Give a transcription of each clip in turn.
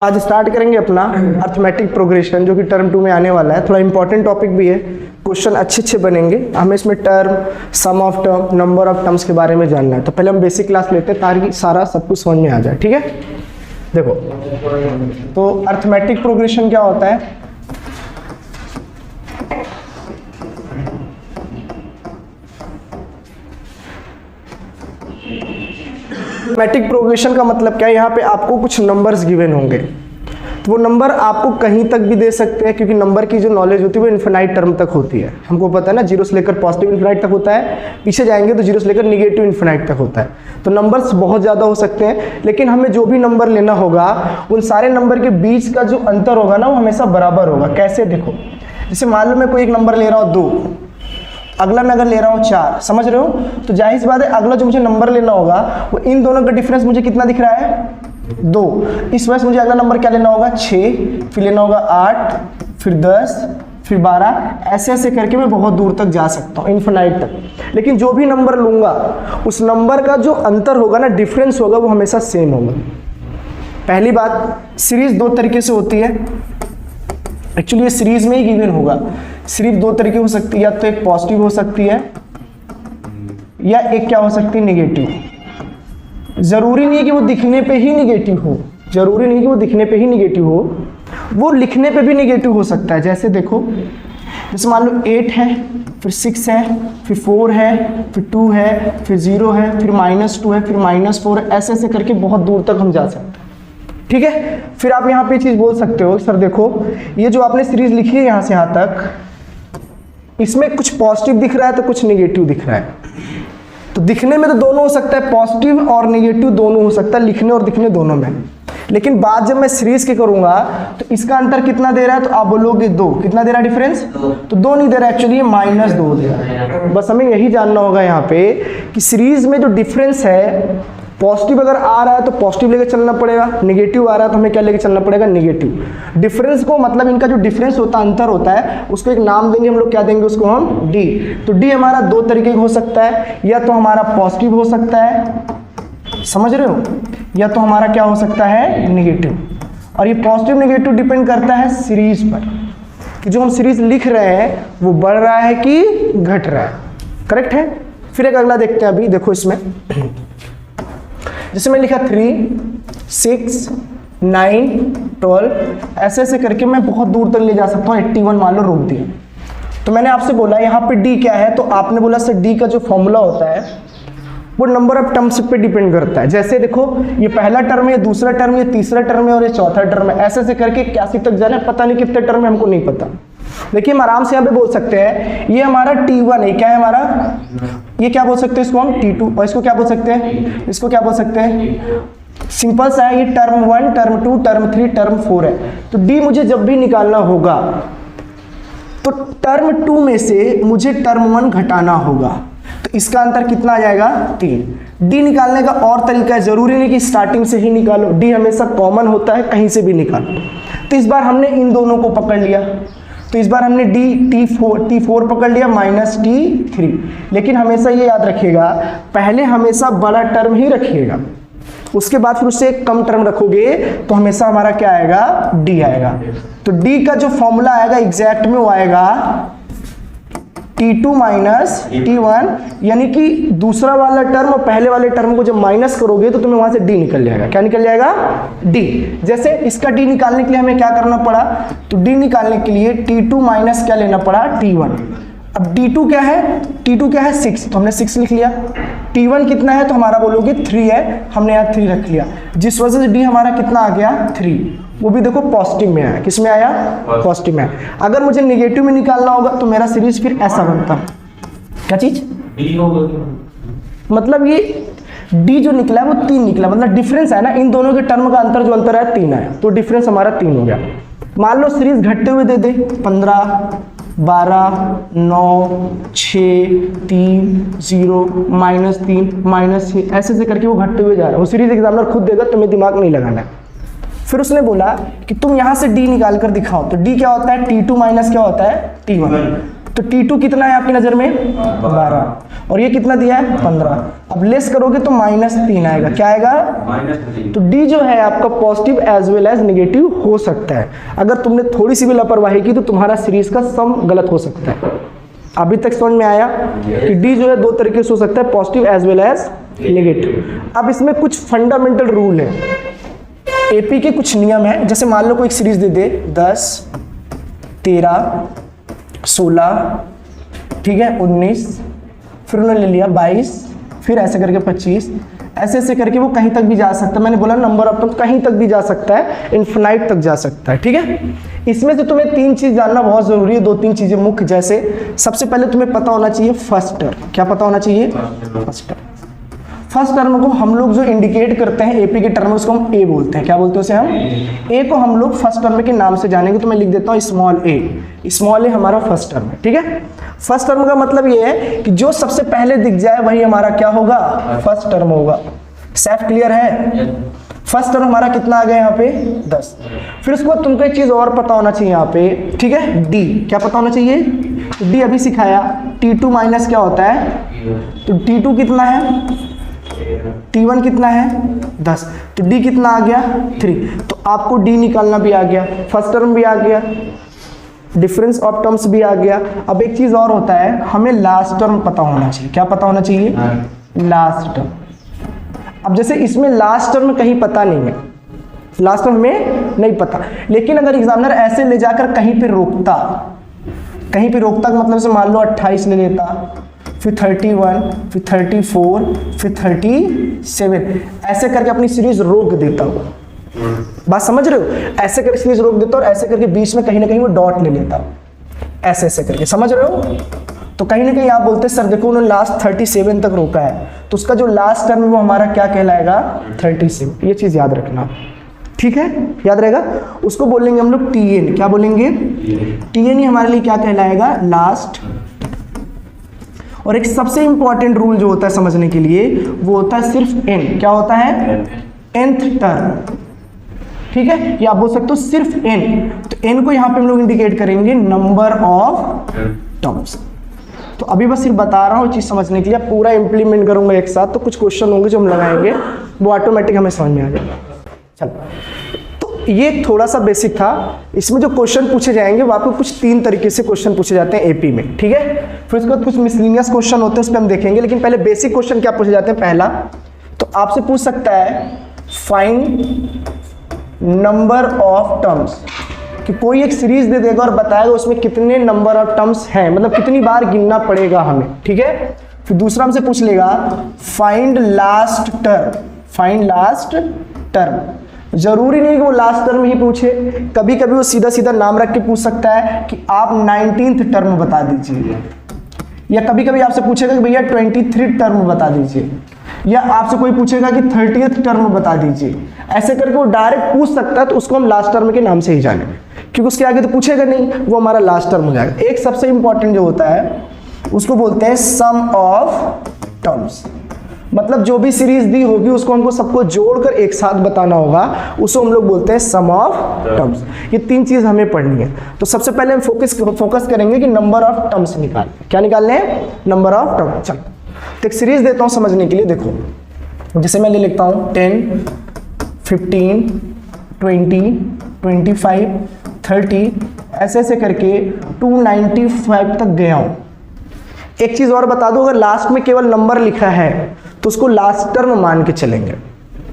आज स्टार्ट करेंगे अपना अर्थमेटिक प्रोग्रेशन जो कि टर्म 2 में आने वाला है। थोड़ा इंपॉर्टेंट टॉपिक भी है, क्वेश्चन अच्छे बनेंगे। हमें इसमें term, sum of term, number of terms के बारे में जानना है। तो पहले हम बेसिक क्लास लेते हैं ताकि सारा सब कुछ समझ में आ जाए। ठीक है, देखो तो अर्थमेटिक प्रोग्रेशन क्या होता है। अर्थमेटिक प्रोग्रेशन का मतलब क्या है, यहाँ पे आपको कुछ नंबर्स गिवन होंगे, तो वो नंबर आपको कहीं तक भी दे सकते हैं, क्योंकि नंबर की जो नॉलेज होती है वो इन्फिनाइट टर्म तक होती है। हमको पता है ना, जीरो से लेकर पॉजिटिव इन्फिनाइट तक होता है, पीछे जाएंगे तो जीरो से लेकर निगेटिव इन्फिनाइट तक होता है। तो नंबर्स बहुत ज़्यादा हो सकते हैं, लेकिन हमें जो भी नंबर लेना होगा उन सारे नंबर के बीच का जो अंतर होगा ना वो हमेशा बराबर होगा। कैसे, देखो जैसे मान लो मैं कोई एक नंबर ले रहा हूँ 2, अगला मैं अगर ले रहा हूँ 4, समझ रहे हो, तो जाहिर सी बात है अगला जो मुझे नंबर लेना होगा वो इन दोनों का डिफरेंस मुझे कितना दिख रहा है, 2। इस वजह से मुझे अगला नंबर क्या लेना होगा, 6, फिर लेना होगा 8, फिर 10, फिर 12, ऐसे ऐसे करके मैं बहुत दूर तक जा सकता हूँ, इन्फिनाइट तक। लेकिन जो भी नंबर लूंगा उस नंबर का जो अंतर होगा ना, डिफरेंस होगा, वो हमेशा सेम होगा। पहली बात, सीरीज दो तरीके से होती है। एक्चुअली ये सीरीज में ही गिवन होगा। सिर्फ दो तरीके हो सकती है, या तो एक पॉजिटिव हो सकती है या एक क्या हो सकती है, निगेटिव। जरूरी नहीं है कि वो दिखने पे ही निगेटिव हो, जरूरी नहीं कि वो दिखने पे ही निगेटिव हो, वो लिखने पे भी निगेटिव हो सकता है। जैसे देखो, जैसे मान लो 8 है, फिर 6 है, फिर 4 है, फिर 2 है, फिर 0 है, फिर -2 है, फिर -4 है, ऐसे ऐसे करके बहुत दूर तक हम जा सकते हैं। ठीक है, फिर आप यहाँ पे चीज बोल सकते हो, सर देखो ये जो आपने सीरीज लिखी है यहाँ से यहाँ तक, इसमें कुछ पॉजिटिव दिख रहा है तो कुछ निगेटिव दिख रहा है। तो दिखने में तो दोनों हो सकता है, पॉजिटिव और निगेटिव दोनों हो सकता है, लिखने और दिखने दोनों में। लेकिन बात जब मैं सीरीज की करूंगा तो इसका अंतर कितना दे रहा है, तो आप बोलोगे 2। कितना दे रहा है डिफरेंस, तो 2 नहीं दे रहा है, एक्चुअली -2 दे रहा है। बस हमें यही जानना होगा यहाँ पे कि सीरीज में जो डिफरेंस है, पॉजिटिव अगर आ रहा है तो पॉजिटिव लेके चलना पड़ेगा, निगेटिव आ रहा है तो हमें क्या लेके चलना पड़ेगा, निगेटिव। डिफरेंस को मतलब इनका जो डिफरेंस होता है, अंतर होता है, उसको एक नाम देंगे हम लोग, क्या देंगे उसको हम, डी। तो डी हमारा दो तरीके का हो सकता है, या तो हमारा पॉजिटिव हो सकता है, समझ रहे हो, या तो हमारा क्या हो सकता है, निगेटिव। और ये पॉजिटिव निगेटिव डिपेंड करता है सीरीज पर, कि जो हम सीरीज लिख रहे हैं वो बढ़ रहा है कि घट रहा है। करेक्ट है। फिर एक अगला देखते हैं। अभी देखो इसमें जैसे मैं लिखा 3, 6, 9, 12, ऐसे ऐसे करके मैं बहुत दूर तक ले जा सकता हूँ। 81 मान लो रोक दिया। तो मैंने आपसे बोला यहाँ पे डी क्या है, तो आपने बोला सर डी का जो फॉर्मूला होता है वो नंबर ऑफ टर्म्स पे डिपेंड करता है। जैसे देखो ये पहला टर्म है, दूसरा टर्म है, तीसरा टर्म है और ये चौथा टर्म है, ऐसे ऐसे करके 81 तक जाना है। पता नहीं कितने टर्म है, हमको नहीं पता। देखिए हम आराम से यहाँ पे बोल सकते हैं ये हमारा T1 है, क्या है हमारा, ये क्या बोल सकते हैं इसको हम T2, और इसको क्या बोल सकते हैं, इसको क्या बोल सकते हैं, सिंपल सा है, ये टर्म 1, टर्म 2, टर्म 3, टर्म 4 है। तो D मुझे जब भी निकालना होगा तो टर्म 2 में से मुझे टर्म 1 घटाना होगा। तो इसका अंतर कितना आ जाएगा, 3। D निकालने का और तरीका है, जरूरी नहीं कि स्टार्टिंग से ही निकालो, D हमेशा कॉमन होता है, कहीं से भी निकालो। तो इस बार हमने इन दोनों को पकड़ लिया, तो इस बार हमने T4 पकड़ लिया -T3। लेकिन हमेशा ये याद रखिएगा, पहले हमेशा बड़ा टर्म ही रखिएगा, उसके बाद फिर उससे एक कम टर्म रखोगे तो हमेशा हमारा क्या आएगा, D आएगा। तो D का जो फॉर्मूला आएगा एग्जैक्ट में वो आएगा T2 - T1, यानी कि दूसरा वाला टर्म और पहले वाले टर्म को जब माइनस करोगे तो तुम्हें वहां से D निकल जाएगा। क्या निकल जाएगा, D। जैसे इसका D निकालने के लिए हमें क्या करना पड़ा, तो D निकालने के लिए T2 माइनस क्या लेना पड़ा, T1। अब D2 क्या है, T2 क्या है 6, तो हमने 6 लिख लिया। T1 कितना है, तो हमारा बोलोगे 3 है, हमने यहाँ 3 रख लिया, जिस वजह से D हमारा कितना आ गया, 3। वो भी देखो पॉजिटिव में आया, किस में आया, पॉजिटिव में आया। अगर मुझे निगेटिव में निकालना होगा तो मेरा सीरीज फिर ऐसा बनता, क्या चीज, मतलब ये D जो निकला है वो 3 निकला, मतलब डिफरेंस है ना, इन दोनों के टर्म का अंतर जो अंतर है 3 आया, तो डिफरेंस हमारा 3 हो गया। मान लो सीरीज घटते हुए दे दे, 15, 12, 9, 6, 3, 0, -3, -6, ऐसे ऐसे करके वो घटते हुए जा रहा है। वो सीरीज एग्जामिनर खुद देगा, तुम्हें दिमाग नहीं लगाना है। फिर उसने बोला कि तुम यहाँ से D निकाल कर दिखाओ। तो D क्या होता है, T2 माइनस क्या होता है, T1। तो T2 कितना है आपकी नजर में, 12। और ये कितना दिया है 15। अब लेस करोगे तो -3 आएगा। क्या आएगा? -3। तो डी जो है आपका positive as well as negative हो सकता है। अगर तुमने थोड़ी सी भी लापरवाही की तो तुम्हारा सीरीज का सम गलत हो सकता है। अभी तक समझ में आया कि डी जो है दो तरीके से हो सकता है, positive as well as negative. अब इसमें कुछ फंडामेंटल रूल है, एपी के कुछ नियम है। जैसे मान लो कोई सीरीज दे दे 10, 13, 16, ठीक है, 19, फिर उन्होंने ले लिया 22, फिर ऐसे करके 25, ऐसे ऐसे करके वो कहीं तक भी जा सकता है। मैंने बोला नंबर ऑफ टर्म्स कहीं तक भी जा सकता है, इन्फिनाइट तक जा सकता है, ठीक है। इसमें से तुम्हें 3 चीज जानना बहुत जरूरी है, 2-3 चीजें मुख्य। जैसे सबसे पहले तुम्हें पता होना चाहिए फर्स्ट टर्म। क्या पता होना चाहिए? First term. फर्स्ट टर्म को हम लोग जो इंडिकेट करते हैं एपी के टर्म, उसको हम ए बोलते हैं। क्या बोलते हैं उसे हम? ए को हम लोग फर्स्ट टर्म के नाम से जानेंगे, तो मैं लिख देता हूँ स्मॉल ए। स्मॉल ए हमारा फर्स्ट टर्म है, ठीक है। फर्स्ट टर्म का मतलब ये है कि जो सबसे पहले दिख जाए वही हमारा क्या होगा? फर्स्ट टर्म होगा। सेफ क्लियर है? फर्स्ट टर्म हमारा कितना आ गया यहाँ पे? 10। फिर उसके बाद तुमको एक चीज और पता होना चाहिए यहाँ पे, ठीक है, डी। क्या पता होना चाहिए? डी अभी सिखाया। T2 माइनस क्या होता है? तो T2 कितना है? T1 कितना है? 10। तो D कितना आ गया? 3। तो आपको D निकालना भी आ गया, फर्स्ट टर्म भी आ गया, डिफरेंस ऑफ टर्म्स भी आ गया। अब एक चीज और होता है, हमें लास्ट टर्म पता होना चाहिए। क्या पता होना चाहिए? Last term. अब जैसे इसमें लास्ट टर्म कहीं पता नहीं है, लास्ट टर्म हमें नहीं पता, लेकिन अगर एग्जामिनर ऐसे ले जाकर कहीं पे रोकता, कहीं पे रोकता का मतलब से मान लो 28 ले लेता, फिर 31, फिर 34, फिर 37, ऐसे करके अपनी सीरीज रोक देता हूँ। बात समझ रहे हो? ऐसे करके सीरीज रोक देता और ऐसे करके बीच में कहीं ना कहीं वो डॉट ले लेता, ऐसे ऐसे करके, समझ रहे हो? तो कहीं ना कहीं आप बोलते हैं सर देखो उन्होंने लास्ट 37 तक रोका है, तो उसका जो लास्ट टर्म है वो हमारा क्या कहलाएगा? 37। ये चीज याद रखना, ठीक है, याद रहेगा। उसको बोलेंगे हम लोग TN। क्या बोलेंगे? TN ही हमारे लिए क्या कहलाएगा? लास्ट। और एक सबसे इंपॉर्टेंट रूल जो होता है समझने के लिए, वो होता है सिर्फ n। क्या होता है? nth टर्म, ठीक है, या आप बोल सकते हो सिर्फ n। तो n को यहां पे हम लोग इंडिकेट करेंगे नंबर ऑफ टर्म्स। तो अभी बस सिर्फ बता रहा हूँ चीज समझने के लिए, पूरा इंप्लीमेंट करूंगा एक साथ, तो कुछ क्वेश्चन होंगे जो हम लगाएंगे, वो ऑटोमेटिक हमें समझ में आ जाएगा। चलो, तो ये थोड़ा सा बेसिक था। इसमें जो क्वेश्चन पूछे जाएंगे वो आपको कुछ 3 तरीके से क्वेश्चन पूछे जाते हैं एपी में, ठीक है। फिर उसके बाद कुछ मिसलिनियस क्वेश्चन होते हैं, उस पर हम देखेंगे, लेकिन पहले बेसिक क्वेश्चन क्या पूछे जाते हैं। पहला तो आपसे पूछ सकता है फाइंड नंबर ऑफ टर्म्स, कि कोई एक सीरीज दे देगा और बताएगा उसमें कितने नंबर ऑफ टर्म्स हैं, मतलब कितनी बार गिनना पड़ेगा हमें, ठीक है। फिर दूसरा हमसे पूछ लेगा find last term. Find last term, जरूरी नहीं कि वो लास्ट टर्म ही पूछे, कभी कभी वो सीधा सीधा नाम रख के पूछ सकता है कि आप 19th टर्म बता दीजिए, या कभी कभी आपसे पूछेगा कि भैया 23 टर्म बता दीजिए, या आपसे कोई पूछेगा कि 30th टर्म बता दीजिए। ऐसे करके वो डायरेक्ट पूछ सकता है, तो उसको हम लास्ट टर्म के नाम से ही जानेंगे, क्योंकि उसके आगे तो पूछेगा नहीं, वो हमारा लास्ट टर्म हो जाएगा। एक सबसे इंपॉर्टेंट जो होता है उसको बोलते हैं सम ऑफ टर्म्स, मतलब जो भी सीरीज दी होगी उसको हमको सबको जोड़कर एक साथ बताना होगा, उसको हम लोग बोलते हैं सम ऑफ टर्म्स। ये 3 चीज हमें पढ़नी है। तो सबसे पहले हम फोकस करेंगे कि नंबर ऑफ टर्म्स निकालने। क्या निकालने हैं? Number of term. चलो, तो एक सीरीज देता हूं समझने के लिए। देखो, जैसे मैं ले लिखता हूं 10, 15, 20, 25, 30, ऐसे ऐसे करके 295 तक गया हूं। एक चीज और बता दो, अगर लास्ट में केवल नंबर लिखा है तो उसको लास्ट टर्म मान के चलेंगे।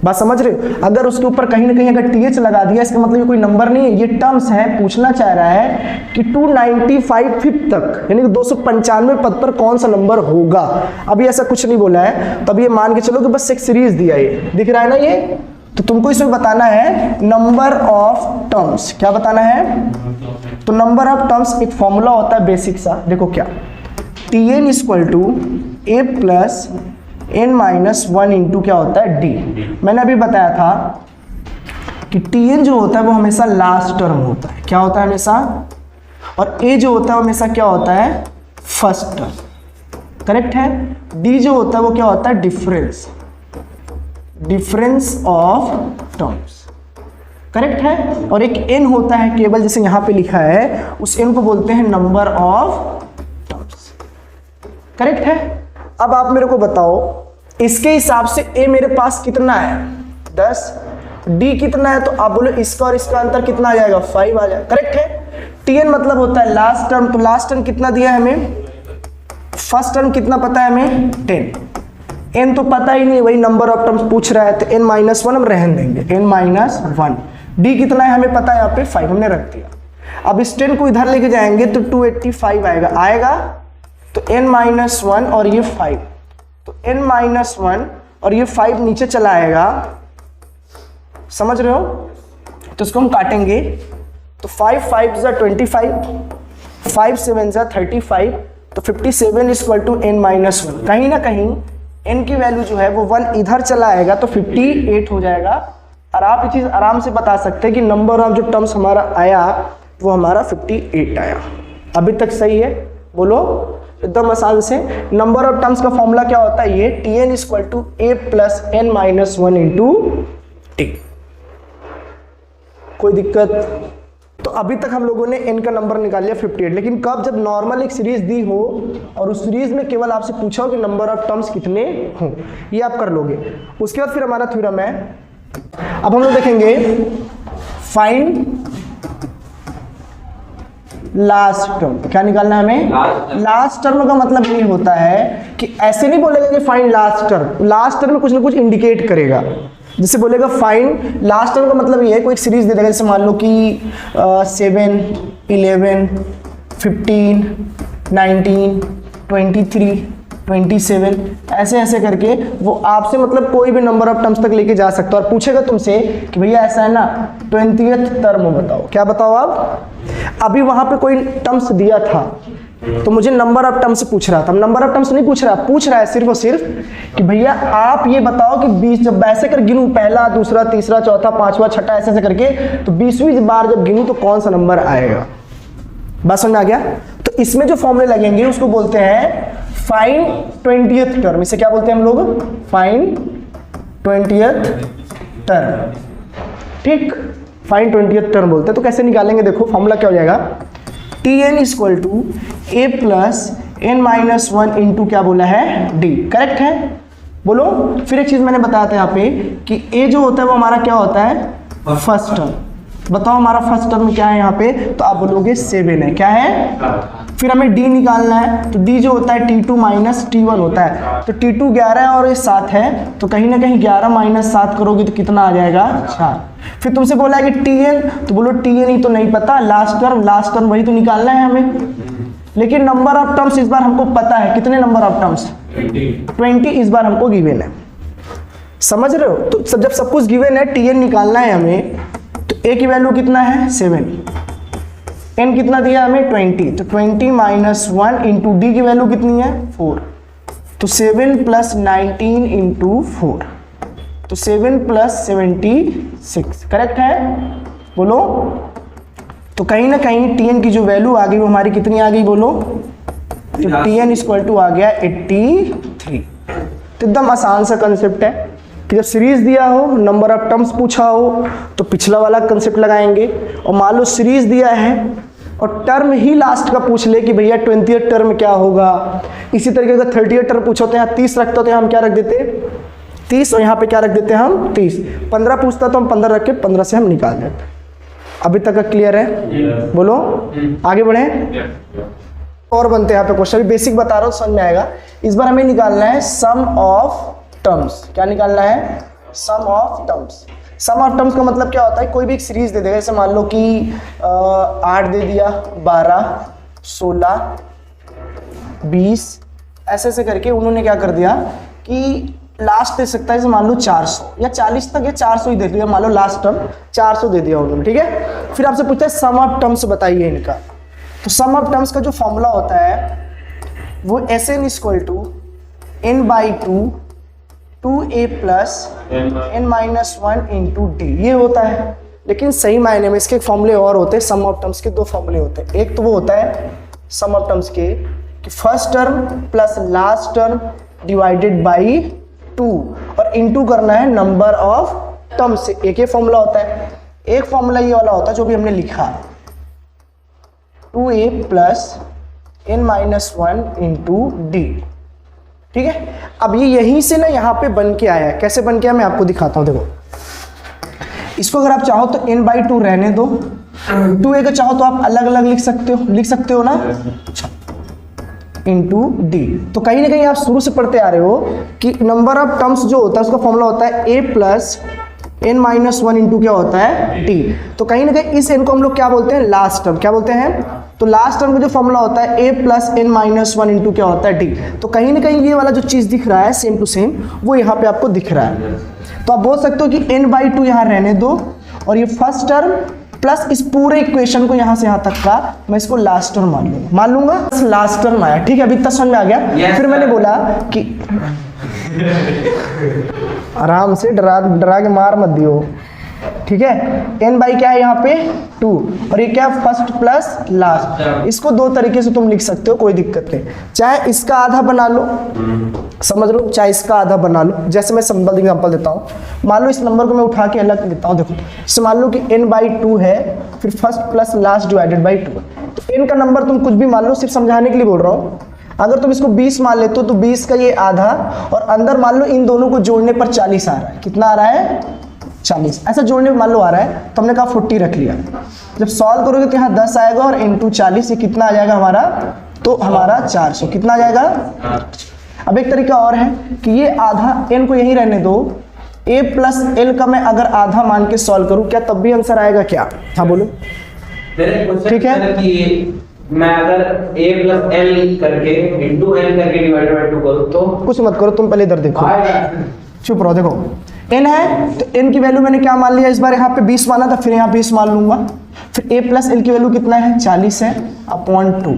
बात समझ रहे हो? अगर उसके ऊपर कहीं ना कहीं अगर TH लगा दिया, इसका मतलब ये कोई नंबर नहीं है, ये टर्म्स है। पूछना चाह रहा है कि 295 तक, यानी कि 295 पद पर कौन सा नंबर होगा। अभी ऐसा कुछ नहीं बोला है, तब ये मान के चलो कि बस एक सीरीज दिया, ये दिख रहा है ना ये, तो तुमको इसमें बताना है नंबर ऑफ टर्म्स। क्या बताना है? तो नंबर ऑफ टर्म्स एक फॉर्मूला होता है बेसिक सा, देखो क्या, TN equal to A plus n minus 1 into क्या होता है? D। मैंने अभी बताया था कि TN जो होता है वो हमेशा लास्ट टर्म होता है। क्या होता है? हमेशा। और A जो होता है वो हमेशा क्या होता है? First term. करेक्ट है। D जो होता है वो क्या होता है? Difference, difference of terms. Correct है। और एक n होता है केवल, जैसे यहां पे लिखा है, उस n को बोलते हैं नंबर ऑफ टर्म्स। करेक्ट है। अब आप मेरे को बताओ इसके हिसाब से a मेरे पास कितना है 10, d कितना है, तो आप बोलो इसका और इसका अंतर कितना आ जाएगा 5 आ जाएगा, करेक्ट है। tn मतलब होता है लास्ट टर्म, तो लास्ट टर्म कितना दिया है हमें, फर्स्ट टर्म कितना पता है हमें 10, n तो पता ही नहीं, वही नंबर ऑफ टर्म्स पूछ रहा है तो n-1 हम रहन देंगे, n-1। d कितना है हमें पता है यहाँ पे 5 हमने रख दिया। अब इस 10 को इधर लेके जाएंगे तो 285 आएगा तो n-1 और ये 5, तो n-1 और ये 5 नीचे चला आएगा, समझ रहे हो, तो इसको हम काटेंगे तो 5 5 जा 25, 5 7 जा 35, तो 57 इक्वल टू n-1। कहीं ना कहीं n की वैल्यू जो है वो 1 इधर चला आएगा तो 58 हो जाएगा। और आप ये चीज आराम से बता सकते हैं कि नंबर ऑफ जो टर्म्स हमारा आया वो हमारा 58 आया। अभी तक सही है, बोलो एकदम आसान से। नंबर ऑफ टर्म्स का फॉर्मूला क्या होता है, ये tn equal to a plus n-1 into T. कोई दिक्कत? तो अभी तक हम लोगों ने n का नंबर निकाल लिया 58, लेकिन कब, जब नॉर्मल एक सीरीज दी हो और उस सीरीज में केवल आपसे पूछा हो कि नंबर ऑफ टर्म्स कितने हों, ये आप कर लोगे। उसके बाद फिर हमारा थ्योरम है, अब हम लोग देखेंगे फाइंड लास्ट टर्म। क्या निकालना है हमें, लास्ट टर्म का मतलब ये होता है कि ऐसे नहीं बोलेगा कि find last term, last term में कुछ ना कुछ इंडिकेट करेगा। जैसे बोलेगा फाइंड लास्ट टर्म का मतलब ये है, कोई सीरीज दे देगा, जैसे मान लो कि 7 11 15 19 23 27 ऐसे ऐसे करके वो आपसे मतलब कोई भी नंबर ऑफ टर्म्स तक लेके जा सकता है और पूछेगा तुमसे कि भैया ऐसा है ना 20th टर्म बताओ। क्या बताओ आप, अभी वहां पे कोई टर्म्स दिया था तो मुझे नंबर ऑफ टर्म्स पूछ रहा था, नंबर ऑफ टर्म्स नहीं पूछ रहा है सिर्फ और सिर्फ कि भैया आप ये बताओ कि 20, जब ऐसे कर गिनूं पहला दूसरा तीसरा चौथा पांचवा छठा ऐसे ऐसे करके, तो 20वीं बार जब गिनूं तो कौन सा नंबर आएगा। बात समझ में आ गया? तो इसमें जो फॉर्मूले लगेंगे उसको बोलते हैं फाइंड 20th टर्म। इसे क्या बोलते हैं हम लोग, फाइंड 20th टर्म। ठीक, फाइंड 20th टर्म बोलते हैं। तो कैसे निकालेंगे, देखो फॉर्मूला क्या हो जाएगा, tn equal to a plus n-1 into क्या बोला है d, करेक्ट है। बोलो फिर एक चीज मैंने बताया था यहाँ पे कि a जो होता है वो हमारा क्या होता है, फर्स्ट टर्म। बताओ हमारा फर्स्ट टर्म क्या है यहाँ पे, तो आप बोलोगे 7 है, क्या है। फिर हमें d निकालना है, तो d जो होता है t2 माइनस t1 होता है, तो t2 11 है और ये 7 है, तो कहीं ना कहीं 11 माइनस 7 करोगे तो कितना आ जाएगा 4। फिर तुमसे बोला है कि tn, तो बोलो tn ही तो नहीं पता, लास्ट टर्म वही तो निकालना है हमें। लेकिन नंबर ऑफ टर्म्स इस बार हमको पता है, कितने नंबर ऑफ टर्म्स 20 इस बार हमको गिवन है, समझ रहे हो। तो जब सब कुछ गिवन है tn निकालना है हमें, तो a की वैल्यू कितना है 7, n कितना दिया हमें 20, तो 20 माइनस 1 इंटू डी की वैल्यू कितनी है 4, तो 7 प्लस 19 इंटू 4, तो 7 प्लस 76, करेक्ट है। बोलो तो कहीं ना कहीं tn की जो वैल्यू आ गई वो हमारी कितनी आ गई, बोलो, तो tn इक्वल टू आ गया 83। तो एकदम आसान सा कंसेप्ट है कि जब सीरीज दिया हो, नंबर ऑफ टर्म्स पूछा हो, तो पिछला वाला कंसेप्ट लगाएंगे। और मान लो सीरीज दिया है और टर्म ही लास्ट का पूछ ले कि भैया 20th टर्म क्या होगा, इसी तरीके का 30th टर्म पूछो तो यहाँ 30 रखता, तो यहाँ हम क्या रख देते 30, और यहाँ पे क्या रख देते हम 30। 15 पूछता तो हम 15 रख के 15 से हम निकाल देते। अभी तक का क्लियर है? बोलो आगे बढ़े और बनते हैं यहाँ पे क्वेश्चन, अभी बेसिक बता रहा हूँ समझ में आएगा। इस बार हमें निकालना है सम ऑफ टर्म्स। क्या निकालना है, sum of terms. Sum of terms का मतलब क्या होता है, कोई भी एक सीरीज दे देगा, जैसे मान लो कि 8 दे दिया, 12 16 20 ऐसे ऐसे करके उन्होंने क्या कर दिया कि लास्ट दे सकता है, जैसे मान लो 400 या 40 तक या 400 ही दे दिया, मान लो लास्ट टर्म 400 दे दिया उन्होंने, ठीक है। फिर आपसे पूछता है सम ऑफ टर्म्स बताइए इनका। तो सम ऑफ टर्म्स का जो फॉर्मूला होता है वो Sn equal to n/2 2a plus n-1 into D, ये होता है। लेकिन सही मायने में इसके फॉर्मूले और होते हैं, सम ऑफ टर्म्स के 2 फॉर्मूले होते हैं। एक तो वो होता है सम ऑफ टर्म्स के कि first term plus last term divided by 2 और इनटू करना है नंबर ऑफ टर्म्स से, एक ही फॉर्मूला होता है। एक फॉर्मूला ये वाला होता है जो भी हमने लिखा 2a plus n-1 into D, ठीक है। अब ये यहीं से ना यहाँ पे बन के आया है। कैसे बन के आया मैं आपको दिखाता हूँ। देखो इसको अगर आप चाहो तो n/2 रहने दो, 2a का चाहो तो आप अलग अलग लिख सकते हो ना, इंटू डी। तो कहीं ना कहीं आप शुरू से पढ़ते आ रहे हो कि नंबर ऑफ टर्म्स जो होता है उसका फॉर्मूला होता है a प्लस n-1 इंटू क्या होता है t। तो कहीं ना कहीं इस n को हम लोग क्या बोलते हैं, लास्ट टर्म। क्या बोलते हैं? तो लास्ट टर्म का जो फॉर्मूला होता है a प्लस n-1 इंटू क्या होता है t। तो कहीं ना कहीं ये वाला जो चीज़ दिख रहा है सेम टू सेम वो यहाँ पे आपको दिख रहा है। तो आप बोल सकते हो कि n/2 यहाँ रहने दो और ये फर्स्ट टर्म प्लस इस पूरे इक्वेशन को यहाँ से यहाँ तक का मैं इसको लास्ट टर्म मान लूंगा। लास्ट टर्म आया, ठीक है। अभी तक समझ में आ गया। फिर मैंने बोला कि आराम से डरा के मार मत दियो, ठीक है। n/, क्या है यहाँ पे 2 और ये क्या फर्स्ट प्लस लास्ट। इसको दो तरीके से तुम लिख सकते हो, कोई दिक्कत नहीं। चाहे इसका आधा बना लो, समझ लो, चाहे इसका आधा बना लो। जैसे मैं सिंपल एग्जांपल देता हूँ। मान लो इस नंबर को मैं उठा के अलग देता हूँ। देखो इससे मान लो कि n/2 है, फिर first plus last divided by 2। तो n का नंबर तुम कुछ भी मान लो, सिर्फ समझाने के लिए बोल रहा हूँ। अगर तुम इसको 20 मान लेते हो तो 20 का ये आधा और अंदर मान लो इन दोनों को जोड़ने पर 40 आ रहा है। कितना आ रहा है? 40। ऐसा जोड़ने में मान लो आ रहा है तो हमने कहा 40 रख लिया। जब सॉल्व करोगे तो यहाँ 10 आएगा और इंटू 40 ये कितना आ जाएगा हमारा? तो हमारा 400। कितना आ जाएगा? अब एक तरीका और है कि ये आधा n को यहीं रहने दो, a प्लस l का मैं अगर आधा मान के सॉल्व करूँ क्या तब भी आंसर आएगा क्या? हाँ बोलो। ठीक है। मैं अगर a प्लस l करके इंटू l करके डिवाइड बाय 2 करूँ तो कुछ मत करो, तुम पहले इधर देखो, चुप रहो। देखो n है तो n की वैल्यू मैंने क्या मान लिया इस बार? यहाँ पे 20 माना था, फिर यहाँ 20 मान लूंगा। फिर a प्लस l की वैल्यू कितना है? 40 है अपॉन 2।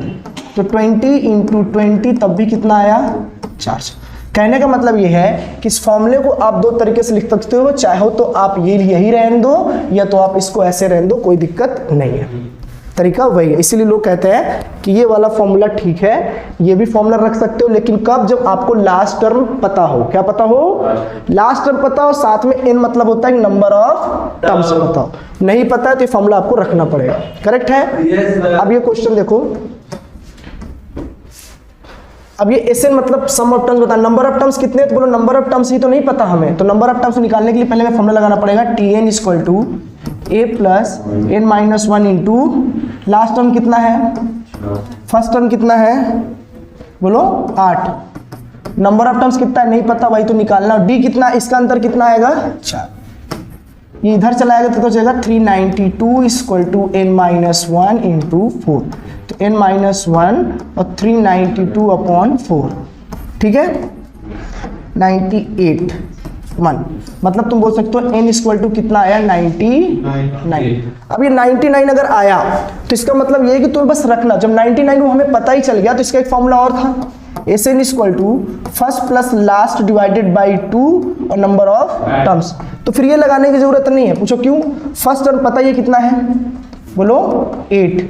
तो 20 इंटू 20 तब भी कितना आया? 400। कहने का मतलब ये है कि इस फॉर्मूले को आप दो तरीके से लिख सकते हो। चाहो तो आप ये यही रहने दो या तो आप इसको ऐसे रहने दो, कोई दिक्कत नहीं है। तरीका वही है। इसीलिए लोग कहते हैं कि ये वाला फॉर्मूला ठीक है, ये भी फॉर्मूला रख सकते हो, लेकिन कब? जब आपको लास्ट टर्म पता हो। क्या पता हो? लास्ट टर्म पता हो, साथ में n मतलब होता है नंबर ऑफ टर्म्स पता हो। नहीं पता है तो ये फॉर्मूला आपको रखना पड़ेगा। करेक्ट है? अब ये क्वेश्चन देखो। अब ये SN मतलब सम ऑफ टर्म्स बता। नंबर ऑफ टर्म्स कितने? तो बोलो नंबर ऑफ टर्म्स ही तो नहीं पता हमें। तो नंबर ऑफ टर्म्स निकालने के लिए पहले हमें फॉर्मूला लगाना पड़ेगा Tn equal to a plus n-1 into last term कितना है? फर्स्ट टर्म कितना है? बोलो 8। नंबर ऑफ टर्म्स कितना है? नहीं पता, वही तो निकालना। d कितना? इसका अंतर कितना आएगा? 4। ये इधर चलाएगा तो जाएगा 392 इक्वल टू n-1 इंटू 4। तो n-1 और 392 अपॉन 4, ठीक है, 98 1। मतलब तुम बोल सकते हो n इक्वल टू कितना आया? 99। अब ये 99 अगर आया तो इसका मतलब ये है कि तुम्हें बस रखना, जब 99 वो हमें पता ही चल गया तो इसका एक फॉर्मूला और था, SN equal to first plus last divided by 2 और नंबर ऑफ टर्म्स। तो फिर ये लगाने की जरूरत नहीं है। पूछो क्यों? फर्स्ट टर्म पता है कितना है? बोलो 8।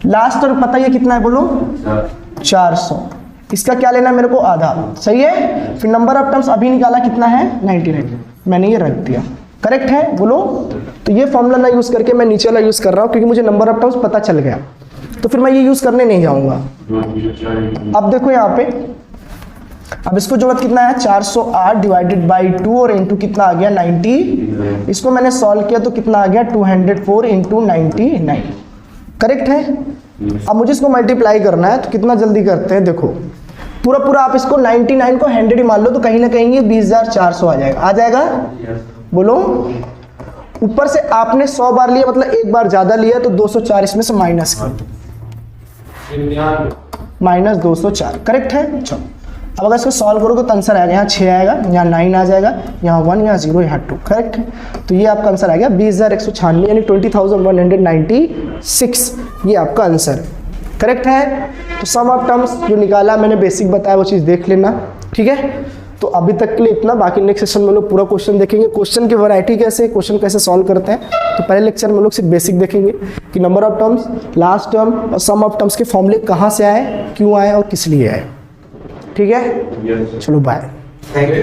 लास्ट टर्म पता है कितना है? बोलो 400। इसका क्या लेना है मेरे को? आधा। सही है। फिर नंबर ऑफ टर्म्स अभी निकाला कितना है? 99। मैंने ये रख दिया। करेक्ट है? बोलो। तो ये फॉर्मूला ना यूज करके मैं नीचे वाला यूज कर रहा हूँ क्योंकि मुझे नंबर ऑफ टर्म्स पता चल गया, तो फिर मैं ये यूज करने नहीं जाऊंगा। अब देखो यहाँ पे, अब इसको जरूरत कितना है? 408 डिवाइडेड बाई 2 और इंटू कितना आ गया? 90। इसको मैंने सॉल्व किया तो कितना आ गया? 204 इंटू 99। करेक्ट है। अब मुझे इसको मल्टीप्लाई करना है तो कितना जल्दी करते हैं। देखो पूरा आप इसको 99 को 100 ही मान लो तो कहीं ना कहीं ये 20,400 आ जाएगा। आ जाएगा? बोलो। ऊपर से आपने 100 बार लिया, मतलब एक बार ज्यादा लिया, तो 204 इसमें से माइनस कर दो, माइनस 204। करेक्ट है। चलो अब अगर इसको सॉल्व करोगे तो आंसर आएगा, यहाँ 6 आएगा, यहाँ 9 आ जाएगा, यहाँ 1, यहाँ 0, यहाँ 2। करेक्ट है। तो ये आपका आंसर आ गया 20,196 यानी 20,196। ये आपका आंसर है। करेक्ट है। तो सम ऑफ टर्म्स जो निकाला मैंने, बेसिक बताया, वो चीज़ देख लेना। ठीक है। तो अभी तक के लिए इतना। बाकी नेक्स्ट सेशन में लोग पूरा क्वेश्चन देखेंगे, क्वेश्चन की वैरायटी कैसे, क्वेश्चन कैसे सॉल्व करते हैं। तो पहले लेक्चर में लोग सिर्फ बेसिक देखेंगे कि number of terms, last term और सम ऑफ टर्म्स के फॉर्मूले कहाँ से आए, क्यों आए और किस लिए आए। ठीक है। चलो बाय। Thank you.